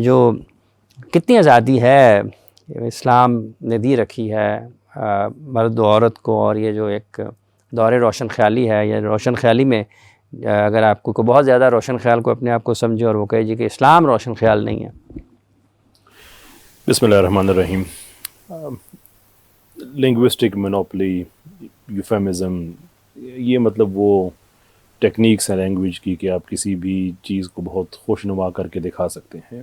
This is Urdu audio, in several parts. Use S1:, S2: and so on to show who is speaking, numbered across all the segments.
S1: جو کتنی آزادی ہے اسلام نے دی رکھی ہے مرد و عورت کو، اور یہ جو ایک دور روشن خیالی ہے، یا روشن خیالی میں اگر آپ کو بہت زیادہ روشن خیال کو اپنے آپ کو سمجھے اور وہ کہے جی کہ اسلام روشن خیال نہیں ہے.
S2: بسم اللہ الرحمن الرحیم. لنگوسٹک مونوپلی، یوفیمزم، یہ مطلب وہ ٹیکنیکس ہیں لینگویج کی کہ آپ کسی بھی چیز کو بہت خوشنما کر کے دکھا سکتے ہیں.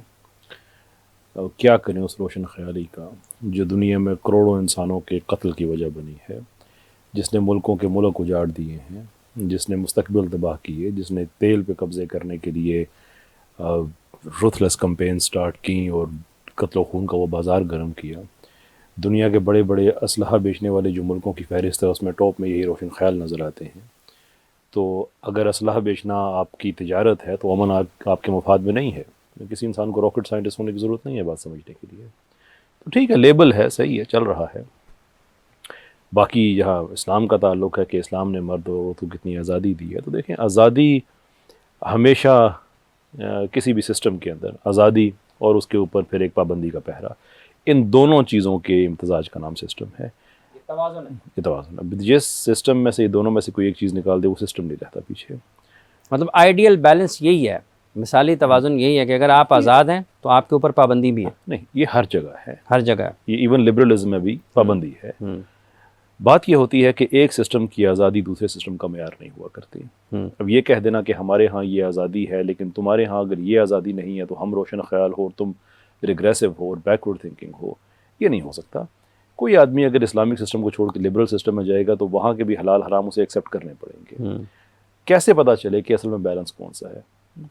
S2: کیا کریں اس روشن خیالی کا جو دنیا میں کروڑوں انسانوں کے قتل کی وجہ بنی ہے، جس نے ملکوں کے ملک اجاڑ دیے ہیں، جس نے مستقبل تباہ کیے، جس نے تیل پہ قبضے کرنے کے لیے رuthless کمپین سٹارٹ کی اور قتل و خون کا وہ بازار گرم کیا. دنیا کے بڑے بڑے اسلحہ بیچنے والے جو ملکوں کی فہرست ہے اس میں ٹاپ میں یہی روشن خیال نظر آتے ہیں. تو اگر اسلحہ بیچنا آپ کی تجارت ہے تو امن آپ کے مفاد میں نہیں ہے. کسی انسان کو راکٹ سائنٹسٹ ہونے کی ضرورت نہیں ہے بات سمجھنے کے لیے. تو ٹھیک ہے، لیبل ہے، صحیح ہے، چل رہا ہے. باقی یہاں اسلام کا تعلق ہے کہ اسلام نے مرد و عورت کو کتنی آزادی دی ہے. تو دیکھیں، آزادی ہمیشہ کسی بھی سسٹم کے اندر آزادی اور اس کے اوپر پھر ایک پابندی کا پہرا، ان دونوں چیزوں کے امتزاج کا نام سسٹم ہے. یہ توازن ہے. جس سسٹم میں سے یہ دونوں میں سے کوئی ایک چیز نکال دے وہ سسٹم نہیں رہتا پیچھے.
S1: مطلب آئیڈیل بیلنس یہی ہے، مثالی توازن یہی ہے کہ اگر آپ آزاد ہیں تو آپ کے اوپر پابندی بھی ہے.
S2: نہیں، یہ ہر جگہ ہے،
S1: ہر جگہ.
S2: یہ ایون لبرلزم میں بھی پابندی ہے. بات یہ ہوتی ہے کہ ایک سسٹم کی آزادی دوسرے سسٹم کا معیار نہیں ہوا کرتی. اب یہ کہہ دینا کہ ہمارے ہاں یہ آزادی ہے لیکن تمہارے ہاں اگر یہ آزادی نہیں ہے تو ہم روشن خیال ہو اور تم ریگریسو ہو اور بیکورڈ تھنکنگ ہو، یہ نہیں ہو سکتا. کوئی آدمی اگر اسلامک سسٹم کو چھوڑ کے لبرل سسٹم میں جائے گا تو وہاں کے بھی حلال حرام اسے ایکسیپٹ کرنے پڑیں گے. کیسے پتہ چلے کہ اصل میں بیلنس کون سا ہے؟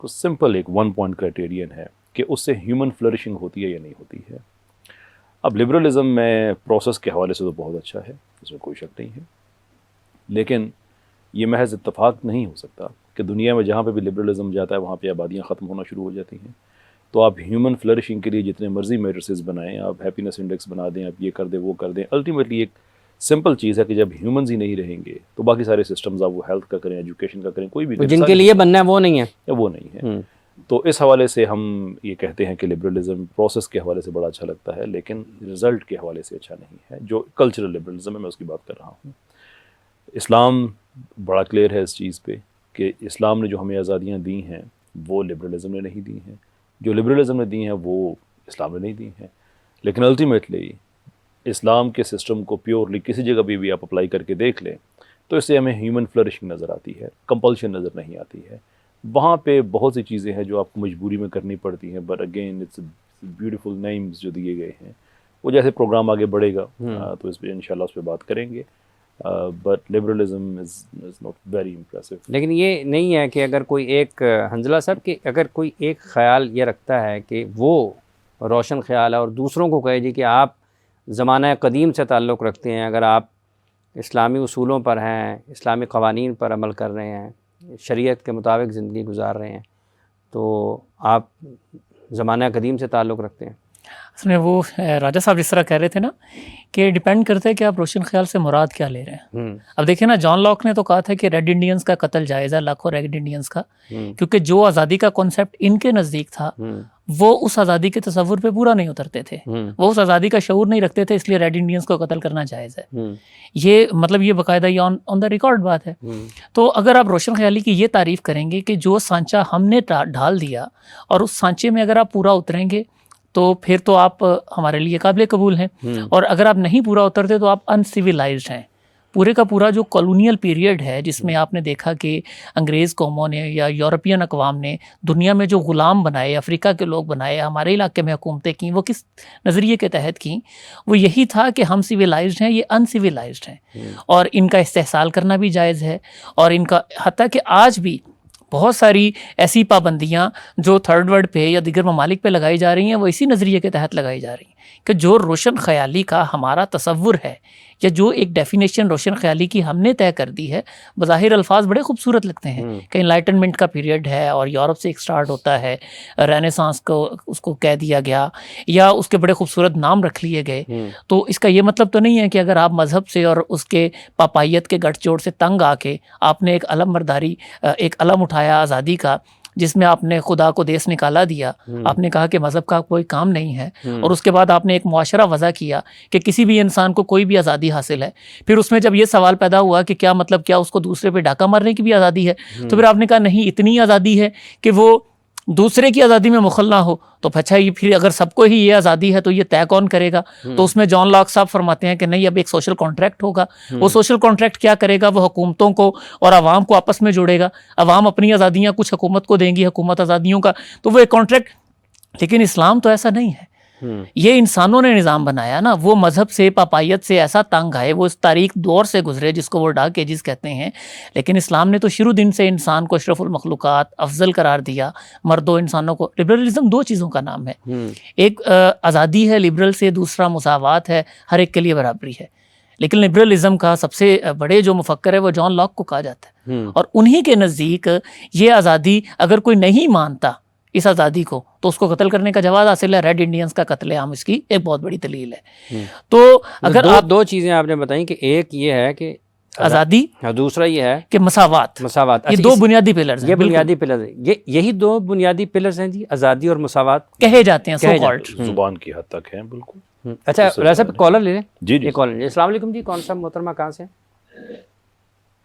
S2: سمپل ایک 1 پوائنٹ کرائٹیرین ہے کہ اس سے ہیومن فلرشنگ ہوتی ہے یا نہیں ہوتی ہے. اب لبرلزم میں پروسیس کے حوالے سے تو بہت اچھا ہے، اس میں کوئی شک نہیں ہے، لیکن یہ محض اتفاق نہیں ہو سکتا کہ دنیا میں جہاں پہ بھی لبرلزم جاتا ہے وہاں پہ آبادیاں ختم ہونا شروع ہو جاتی ہیں. تو آپ ہیومن فلرشنگ کے لیے جتنے مرضی میٹرسز بنائیں، آپ ہیپینس انڈیکس بنا دیں، آپ یہ کر دیں وہ کر دیں، الٹیمیٹلی ایک سمپل چیز ہے کہ جب ہیومنز ہی نہیں رہیں گے تو باقی سارے سسٹمز آپ وہ ہیلتھ کا کریں، ایجوکیشن کا کریں، کوئی بھی
S1: جن کے لیے بننا ہے وہ نہیں ہے،
S2: وہ نہیں ہے. تو اس حوالے سے ہم یہ کہتے ہیں کہ لبرلزم پروسیس کے حوالے سے بڑا اچھا لگتا ہے لیکن رزلٹ کے حوالے سے اچھا نہیں ہے. جو کلچرل لبرلزم ہے میں اس کی بات کر رہا ہوں. اسلام بڑا کلیئر ہے اس چیز پہ کہ اسلام نے جو ہمیں آزادیاں دی ہیں وہ لبرلزم نے نہیں دی ہیں، جو لبرلزم نے دی ہیں وہ اسلام نے نہیں دی ہیں. لیکن الٹیمیٹلی اسلام کے سسٹم کو پیورلی کسی جگہ بھی آپ اپلائی کر کے دیکھ لیں تو اس سے ہمیں ہیومن فلرشنگ نظر آتی ہے، کمپلشن نظر نہیں آتی ہے. وہاں پہ بہت سی چیزیں ہیں جو آپ کو مجبوری میں کرنی پڑتی ہیں، but again it's beautiful names جو دیے گئے ہیں. وہ جیسے پروگرام آگے بڑھے گا تو اس پہ انشاءاللہ اس پہ بات کریں گے. But liberalism is not very impressive.
S1: لیکن یہ نہیں ہے کہ اگر کوئی ایک حنظلہ صاحب کہ اگر کوئی ایک خیال یہ رکھتا ہے کہ وہ روشن خیال ہے اور دوسروں کو کہے جی کہ آپ زمانہ قدیم سے تعلق رکھتے ہیں، اگر آپ اسلامی اصولوں پر ہیں، اسلامی قوانین پر عمل کر رہے ہیں، شریعت کے مطابق زندگی گزار رہے ہیں، تو آپ زمانہ قدیم سے تعلق رکھتے ہیں.
S3: اس میں وہ راجہ صاحب جس طرح کہہ رہے تھے نا کہ ڈیپینڈ کرتا ہے کہ آپ روشن خیال سے مراد کیا لے رہے ہیں. اب دیکھیں نا، جان لاک نے تو کہا تھا کہ ریڈ انڈینز کا قتل جائز ہے، لاکھوں ریڈ انڈینز کا، کیونکہ جو آزادی کا کانسیپٹ ان کے نزدیک تھا وہ اس آزادی کے تصور پہ پورا نہیں اترتے تھے، وہ اس آزادی کا شعور نہیں رکھتے تھے، اس لیے ریڈ انڈینز کو قتل کرنا جائز ہے. یہ مطلب یہ باقاعدہ یہ آن دا ریکارڈ بات ہے. تو اگر آپ روشن خیالی کی یہ تعریف کریں گے کہ جو سانچہ ہم نے ڈھال دیا اور اس سانچے میں اگر آپ پورا اتریں گے تو پھر تو آپ ہمارے لیے قابل قبول ہیں، اور اگر آپ نہیں پورا اترتے تو آپ ان سویلائزڈ ہیں. پورے کا پورا جو کالونیل پیریڈ ہے جس میں آپ نے دیکھا کہ انگریز قوموں نے یا یورپین اقوام نے دنیا میں جو غلام بنائے، افریقہ کے لوگ بنائے، ہمارے علاقے میں حکومتیں کیں، وہ کس نظریے کے تحت کیں؟ وہ یہی تھا کہ ہم سویلائزڈ ہیں، یہ ان سویلائزڈ ہیں، اور ان کا استحصال کرنا بھی جائز ہے. اور ان کا حتیٰ کہ آج بھی بہت ساری ایسی پابندیاں جو تھرڈ ورلڈ پہ یا دیگر ممالک پہ لگائی جا رہی ہیں وہ اسی نظریے کے تحت لگائی جا رہی ہیں کہ جو روشن خیالی کا ہمارا تصور ہے یا جو ایک ڈیفینیشن روشن خیالی کی ہم نے طے کر دی ہے، بظاہر الفاظ بڑے خوبصورت لگتے ہیں کہ انلائٹنمنٹ کا پیریڈ ہے اور یورپ سے ایک سٹارٹ ہوتا ہے، رینیسانس کو اس کو کہہ دیا گیا یا اس کے بڑے خوبصورت نام رکھ لیے گئے. تو اس کا یہ مطلب تو نہیں ہے کہ اگر آپ مذہب سے اور اس کے پاپائیت کے گٹھ جوڑ سے تنگ آ کے آپ نے ایک علم برداری، ایک علم اٹھایا آزادی کا، جس میں آپ نے خدا کو دیس نکالا دیا, آپ نے کہا کہ مذہب کا کوئی کام نہیں ہے, اور اس کے بعد آپ نے ایک معاشرہ وضع کیا کہ کسی بھی انسان کو کوئی بھی آزادی حاصل ہے. پھر اس میں جب یہ سوال پیدا ہوا کہ کیا مطلب کیا اس کو دوسرے پہ ڈاکہ مارنے کی بھی آزادی ہے, تو پھر آپ نے کہا نہیں, اتنی آزادی ہے کہ وہ دوسرے کی آزادی میں مخل نہ ہو. تو اچھا, یہ پھر اگر سب کو ہی یہ آزادی ہے تو یہ طے کون کرے گا؟ تو اس میں جان لاک صاحب فرماتے ہیں کہ نہیں, اب ایک سوشل کانٹریکٹ ہوگا. وہ سوشل کانٹریکٹ کیا کرے گا؟ وہ حکومتوں کو اور عوام کو آپس میں جوڑے گا. عوام اپنی آزادیاں کچھ حکومت کو دیں گی, حکومت آزادیوں کا, تو وہ ایک کانٹریکٹ. لیکن اسلام تو ایسا نہیں ہے. یہ انسانوں نے نظام بنایا نا, وہ مذہب سے پاپائیت سے ایسا تنگ آئے, وہ اس تاریخ دور سے گزرے جس کو وہ ڈارک ایجز کہتے ہیں. لیکن اسلام نے تو شروع دن سے انسان کو اشرف المخلوقات, افضل قرار دیا, مردوں انسانوں کو. لبرلزم دو چیزوں کا نام ہے, ایک آزادی ہے لبرل سے, دوسرا مساوات ہے, ہر ایک کے لیے برابری ہے. لیکن لبرلزم کا سب سے بڑے جو مفکر ہے وہ جان لاک کو کہا جاتا ہے, اور انہی کے نزدیک یہ آزادی اگر کوئی نہیں مانتا اس آزادی کو تو اس کو قتل کرنے کا جواز حاصل ہے. ریڈ انڈینز کا قتل عام اس کی ایک بہت بڑی دلیل ہے. تو اگر آپ
S1: دو چیزیں آپ نے بتائیں کہ ایک یہ ہے کہ
S3: آزادی,
S1: دوسرا یہ ہے
S3: کہ مساوات.
S1: مساوات,
S3: یہ دو بنیادی پلرز ہیں.
S1: یہ بنیادی پلرز ہیں, یہی دو بنیادی پلرز ہیں جی, آزادی اور مساوات
S3: کہے جاتے ہیں, سو کالڈ
S2: زبان کی حد تک ہیں. بالکل.
S1: اچھا ویسے کالر لے لیں.
S2: جی جی,
S1: کالر. السلام علیکم جی, کون صاحب محترمہ کہاں سے؟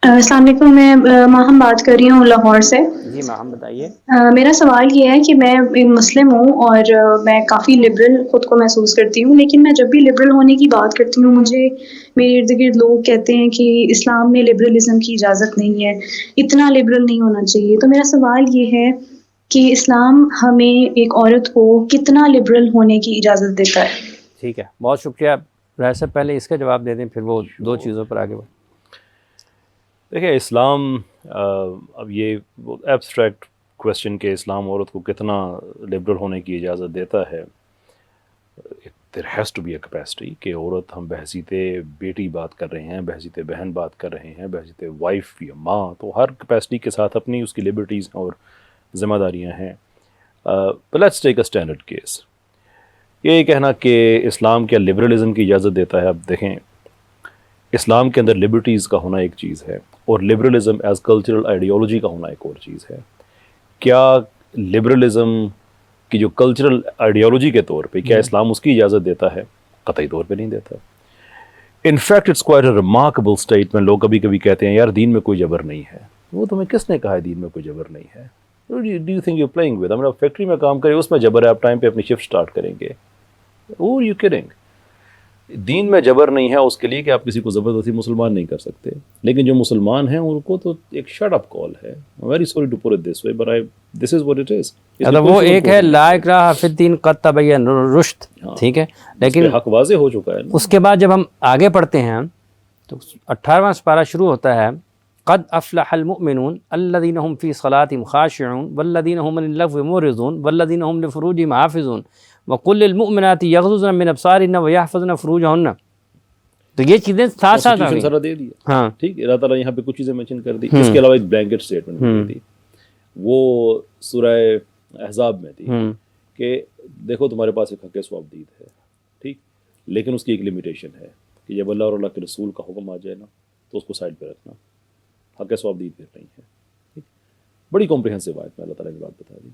S4: السلام علیکم, میں ماہم بات کر رہی ہوں لاہور سے.
S1: جی ماہم بتائیے.
S4: میرا سوال یہ ہے کہ میں مسلم ہوں اور میں کافی لبرل خود کو محسوس کرتی ہوں, لیکن میں جب بھی لبرل ہونے کی بات کرتی ہوں مجھے میرے ارد گرد لوگ کہتے ہیں کہ اسلام میں لبرلزم کی اجازت نہیں ہے, اتنا لبرل نہیں ہونا چاہیے. تو میرا سوال یہ ہے کہ اسلام ہمیں ایک عورت کو کتنا لبرل ہونے کی اجازت دیتا ہے؟
S1: ٹھیک ہے, بہت شکریہ. رائے صاحب پہلے اس کا جواب دے دیں, پھر وہ دو چیزوں پر آگے بڑھیں.
S2: دیکھیں اسلام, اب یہ ایبسٹریکٹ کویسچن کہ اسلام عورت کو کتنا لبرل ہونے کی اجازت دیتا ہے. There has to be a capacity کہ عورت, ہم بحیثیت بیٹی بات کر رہے ہیں, بحیثیت بہن بات کر رہے ہیں, بحیثیت وائف یا ماں, تو ہر کیپیسٹی کے ساتھ اپنی اس کی لبرٹیز اور ذمہ داریاں ہیں. Let's take a standard case. یہ کہنا کہ اسلام کیا لبرلزم کی اجازت دیتا ہے, اب دیکھیں اسلام کے اندر لبرٹیز کا ہونا ایک چیز ہے, اور لبرلزم ایز کلچرل آئیڈیالوجی کا ہونا ایک اور چیز ہے. کیا لبرلزم کی جو کلچرل آئیڈیالوجی کے طور پہ کیا اسلام اس کی اجازت دیتا ہے؟ قطعی طور پہ نہیں دیتا. In fact it's quite a remarkable statement. لوگ کبھی کبھی کہتے ہیں یار دین میں کوئی جبر نہیں ہے. وہ تمہیں کس نے کہا ہے دین میں کوئی جبر نہیں ہے؟ Do you think you playing with, ہم فیکٹری میں کام کریں اس میں جبر ہے, آپ ٹائم پہ اپنی شفٹ اسٹارٹ کریں گے. اور یو کیڈنگ, دین میں جبر نہیں ہے اس کے لیے کہ آپ کسی کو زبردستی مسلمان نہیں کر سکتے. لیکن جو مسلمان ہیں ان کو تو ایک شٹ اپ کال ہے. Very sorry to put it this way, but this is what it is.
S1: وہ ایک ہے لا اکراہ فی الدین قد تبین الرشد, ٹھیک ہے, لیکن
S2: حق واضح ہو چکا ہے.
S1: اس کے بعد جب ہم آگے پڑھتے ہیں تو 18واں سپارہ شروع ہوتا ہے, قد افلح المؤمنون الذین هم فی صلاتهم خاشعون والذین هم عن اللغو معرضون والذین هم لفروجهم حافظون وقل للمؤمنات یغضضن من ابصارهن ویحفظن فروجهن. تو یہ چیزیں ساتھ ساتھ آ
S2: سارا دے دیا.
S1: ہاں
S2: ٹھیک, اللہ تعالیٰ یہاں پہ کچھ چیزیں مینشن کر دی. اس کے علاوہ ایک بلینکٹ اسٹیٹمنٹ دی تھی, وہ سورہ احزاب میں تھی کہ دیکھو تمہارے پاس ایک حق ثواب دید ہے, ٹھیک, لیکن اس کی ایک لمیٹیشن ہے کہ جب اللہ اور اللہ کے رسول کا حکم آ جائے نا تو اس کو سائڈ پہ رکھنا. حق ثواب دید پھر نہیں ہے. ٹھیک, بڑی کمپریہنسو آیت میں اللہ تعالیٰ نے بات بتا دی.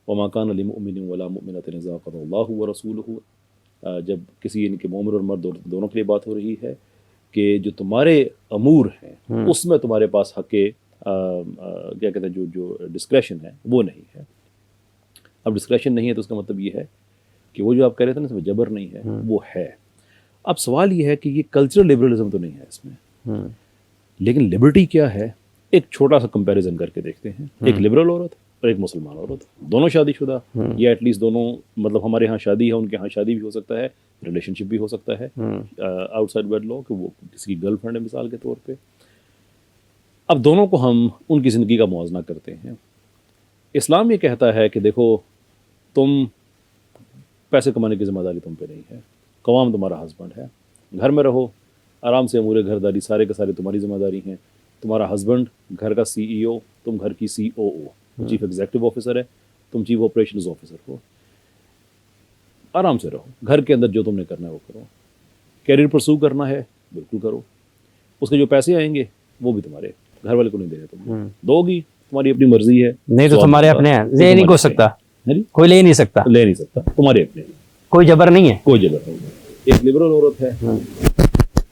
S2: وما كان لمؤمن ولا مؤمنة اذا قضى الله ورسوله, جب کسی ان کے مومن اور مرد دونوں کے لیے بات ہو رہی ہے کہ جو تمہارے امور ہیں اس میں تمہارے پاس حق کیا کہتے ہیں جو ڈسکریشن ہے وہ نہیں ہے. اب ڈسکریشن نہیں ہے تو اس کا مطلب یہ ہے کہ وہ جو آپ کہہ رہے تھے نا اس میں جبر نہیں ہے, وہ ہے. اب سوال یہ ہے کہ یہ کلچرل لبرلزم تو نہیں ہے اس میں, لیکن لبرٹی کیا ہے؟ ایک چھوٹا سا کمپیریزن کر کے دیکھتے ہیں. ایک لبرل عورت اور ایک مسلمان عورت, دونوں شادی شدہ, یا ایٹ لیسٹ دونوں, مطلب ہمارے ہاں شادی ہے, ان کے ہاں شادی بھی ہو سکتا ہے, ریلیشن شپ بھی ہو سکتا ہے آؤٹ سائڈ ویڈ لاء, کہ وہ کسی کی گرل فرینڈ ہے مثال کے طور پہ. اب دونوں کو ہم ان کی زندگی کا موازنہ کرتے ہیں. اسلام یہ کہتا ہے کہ دیکھو تم پیسے کمانے کی ذمہ داری تم پہ نہیں ہے, قوام تمہارا ہسبینڈ ہے, گھر میں رہو آرام سے, امور گھر داری سارے کے سارے تمہاری ذمہ داری ہیں. تمہارا ہسبینڈ گھر کا CEO, تم گھر کی COO, چیف ایگزیکٹو آفیسر ہے, تم چیف آپریشنز آفیسر ہو. آرام سے رہو, گھر کے اندر جو تم نے کرنا ہے وہ کرو. کیریئر پرسو کرنا ہے بالکل کرو, اس کے جو پیسے آئیں گے وہ بھی تمہارے, گھر والے کو نہیں دے رہے, تم دو گی تمہاری اپنی مرضی ہے,
S1: نہیں تو تمہارے اپنے ہیں, لے نہیں ہو سکتا, کوئی لے نہیں سکتا,
S2: لے نہیں سکتا, تمہارے اپنے,
S1: کوئی جبر نہیں ہے,
S2: کوئی جبر نہیں ہے. ایک لبرل عورت ہے,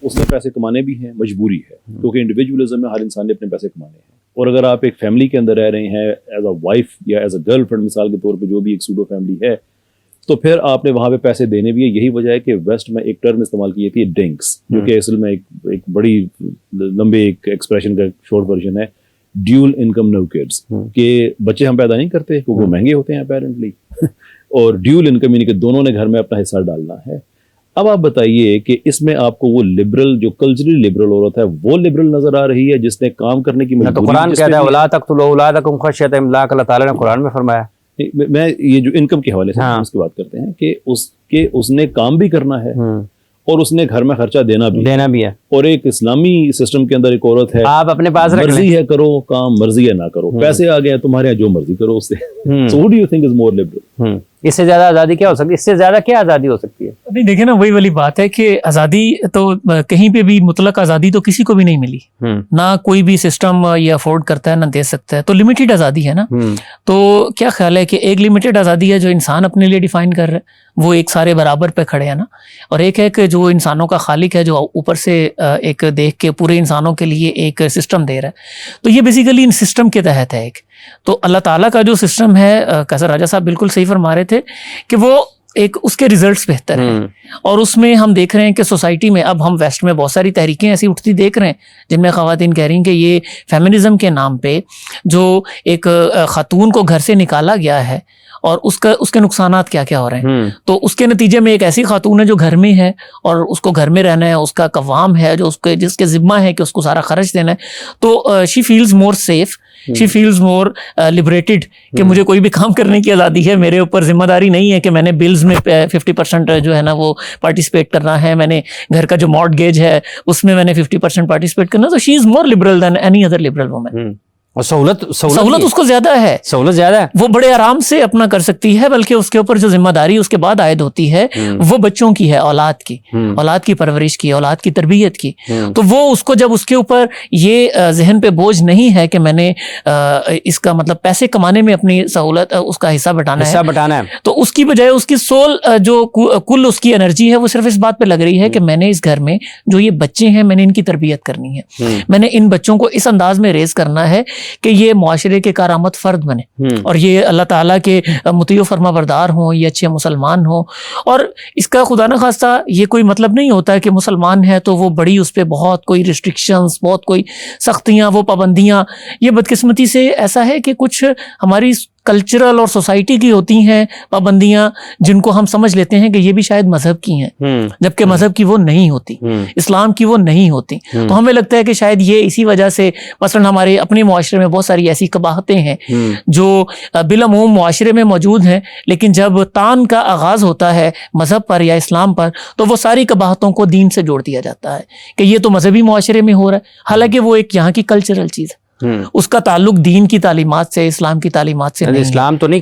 S2: اس نے پیسے کمانے بھی ہیں, مجبوری ہے, کیونکہ انڈیویجولزم میں ہر انسان نے اپنے پیسے کمانے ہیں. اور اگر آپ ایک فیملی کے اندر رہ رہے ہیں ایز اے وائف یا ایز اے گرل فرینڈ مثال کے طور پہ, جو بھی ایک سوڈو فیملی ہے, تو پھر آپ نے وہاں پہ پیسے دینے بھی ہے. یہی وجہ ہے کہ ویسٹ میں ایک ٹرم استعمال کی جاتی ہے ڈنکس, جو کہ اصل میں ایک بڑی لمبے ایک ایکسپریشن کا شارٹ ورژن ہے, ڈیول انکم نو کڈس, کہ بچے ہم پیدا نہیں کرتے کیونکہ وہ مہنگے ہوتے ہیں اپیرنٹلی, اور ڈیول انکم یعنی کہ دونوں نے گھر میں اپنا حصہ ڈالنا ہے. اب آپ بتائیے کہ اس میں آپ کو وہ لبرل, جو کلچرلی لبرل عورت ہے, وہ لبرل نظر آ رہی ہے جس نے کام کرنے کی
S1: تو قرآن کہتا ہے ولا تقتلوا اولادکم خشیۃ املاق, اللہ تعالیٰ نے قرآن میں فرمایا.
S2: میں یہ جو انکم کے حوالے سے اس کی بات کرتے ہیں کہ اس نے کام بھی کرنا ہے اور اس نے گھر میں خرچہ دینا بھی ہے. اور ایک اسلامی سسٹم کے اندر ایک عورت ہے,
S1: آپ اپنے پاس
S2: مرضی ہے کرو کام, مرضی ہے نہ کرو, پیسے آ گئے تمہارے یہاں جو مرضی کرو اس سے. So what do you think is more liberal?
S1: اس سے زیادہ آزادی کیا ہو سکتی ہے, اس سے زیادہ کیا آزادی ہو سکتی ہے؟
S3: نہیں دیکھیں نا, وہی والی بات ہے کہ آزادی تو کہیں پہ بھی مطلق آزادی تو کسی کو بھی نہیں ملی, نہ کوئی بھی سسٹم یہ افورڈ کرتا ہے نہ دے سکتا ہے, تو لمیٹیڈ آزادی ہے نا. تو کیا خیال ہے کہ ایک لمیٹیڈ آزادی ہے جو انسان اپنے لیے ڈیفائن کر رہا ہے, وہ ایک سارے برابر پہ کھڑے ہیں نا, اور ایک ہے کہ جو انسانوں کا خالق ہے, جو اوپر سے ایک دیکھ کے پورے انسانوں کے لیے ایک سسٹم دے رہا ہے. تو یہ بیسیکلی ان سسٹم کے تحت ہے ایک. تو اللہ تعالیٰ کا جو سسٹم ہے, کیسا راجہ صاحب بالکل صحیح فرما رہے تھے کہ وہ ایک اس کے ریزلٹس بہتر ہیں, اور اس میں ہم دیکھ رہے ہیں کہ سوسائٹی میں اب ہم ویسٹ میں بہت ساری تحریکیں ایسی اٹھتی دیکھ رہے ہیں جن میں خواتین کہہ رہی ہیں کہ یہ فیمنزم کے نام پہ جو ایک خاتون کو گھر سے نکالا گیا ہے اور اس کے نقصانات کیا کیا ہو رہے ہیں. تو اس کے نتیجے میں ایک ایسی خاتون ہے جو گھر میں ہے اور اس کو گھر میں رہنا ہے, اس کا قوام ہے جو جس کے ذمہ ہے کہ اس کو سارا خرچ دینا ہے, تو she feels more safe, she feels more liberated کہ مجھے کوئی بھی کام کرنے کی آزادی ہے, میرے اوپر ذمہ داری نہیں ہے کہ میں نے بلز میں 50% جو ہے نا وہ پارٹیسپیٹ کرنا ہے, میں نے گھر کا جو مارٹگیج ہے اس میں نے 50% پارٹیسپیٹ کرنا. تو شی از مور لبرل دین اینی ادر لبرل وومن.
S1: اور سہولت
S3: اس کو زیادہ ہے,
S1: سہولت زیادہ ہے,
S3: وہ بڑے آرام سے اپنا کر سکتی ہے, بلکہ اس کے اوپر جو ذمہ داری اس کے بعد عائد ہوتی ہے وہ بچوں کی ہے, اولاد کی پرورش کی, اولاد کی تربیت کی. تو وہ اس کو جب اس کے اوپر یہ ذہن پہ بوجھ نہیں ہے کہ میں نے اس کا مطلب پیسے کمانے میں اپنی سہولت اس کا حصہ بٹانا ہے, تو اس کی بجائے اس کی سول جو کل اس کی انرجی ہے وہ صرف اس بات پہ لگ رہی ہے کہ میں نے اس گھر میں جو یہ بچے ہیں میں نے ان کی تربیت کرنی ہے, میں نے ان بچوں کو اس انداز میں ریز کرنا ہے کہ یہ معاشرے کے کارآمد فرد بنے اور یہ اللہ تعالیٰ کے مطیع و فرما بردار ہوں, یہ اچھے مسلمان ہوں. اور اس کا خدا نخواستہ یہ کوئی مطلب نہیں ہوتا ہے کہ مسلمان ہے تو وہ بڑی اس پہ بہت کوئی ریسٹرکشنز, بہت کوئی سختیاں, وہ پابندیاں. یہ بدقسمتی سے ایسا ہے کہ کچھ ہماری کلچرل اور سوسائٹی کی ہوتی ہیں پابندیاں جن کو ہم سمجھ لیتے ہیں کہ یہ بھی شاید مذہب کی ہیں, جبکہ مذہب کی وہ نہیں ہوتی, اسلام کی وہ نہیں ہوتی. تو ہمیں لگتا ہے کہ شاید یہ اسی وجہ سے مثلا ہمارے اپنے معاشرے میں بہت ساری ایسی قباحتیں ہیں جو بالعموم معاشرے میں موجود ہیں, لیکن جب تان کا آغاز ہوتا ہے مذہب پر یا اسلام پر تو وہ ساری قباحتوں کو دین سے جوڑ دیا جاتا ہے کہ یہ تو مذہبی معاشرے میں ہو رہا ہے, حالانکہ وہ ایک یہاں کی کلچرل چیز ہے, اس کا تعلق دین کی تعلیمات سے, اسلام کی تعلیمات سے نہیں.
S1: اسلام تو نہیں